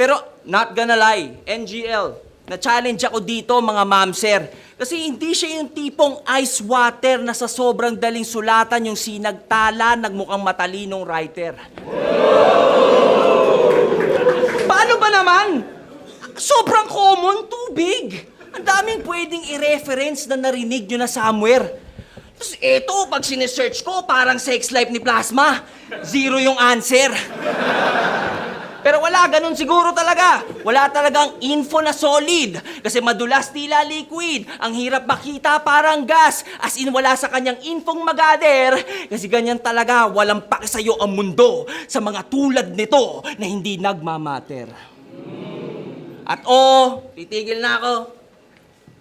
Pero not gonna lie, NGL, na-challenge ako dito mga ma'am sir. Kasi hindi siya yung tipong ice water na sa sobrang daling sulatan yung sinagtala, nagmukhang matalinong writer. Paano ba naman? Sobrang common, tubig. Ang daming pwedeng i-reference na narinig nyo na somewhere. Tapos eto, pag sinesearch ko, parang sex life ni Plasma. Zero yung answer. Pero wala, ganun siguro talaga. Wala talagang info na solid. Kasi madulas tila liquid. Ang hirap makita parang gas. As in, wala sa kanyang infong magader. Kasi ganyan talaga, walang pake sa'yo ang mundo sa mga tulad nito na hindi nagmamatter. At titigil na ako.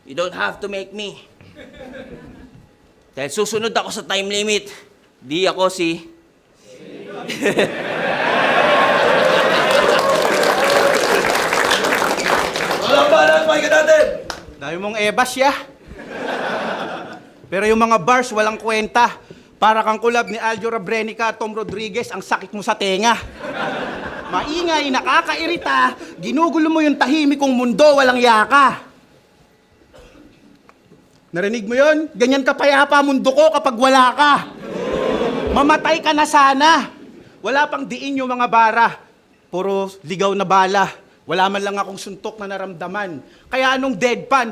You don't have to make me. Dahil susunod ako sa time limit. Di ako si... Walang balat, pakinggan natin! Dami mong ebas ya. Pero yung mga bars walang kwenta. Para kang kulab ni Aljo Rabrenica at Tom Rodriguez, ang sakit mo sa tenga. Maingay, nakakairita, ginugulo mo yung tahimik kong mundo, walang yaka. Narinig mo yon? Ganyan kapayapa mundo ko kapag wala ka. Mamatay ka na sana. Wala pang diin yung mga bara. Puro ligaw na bala. Wala man lang akong suntok na naramdaman. Kaya anong deadpan?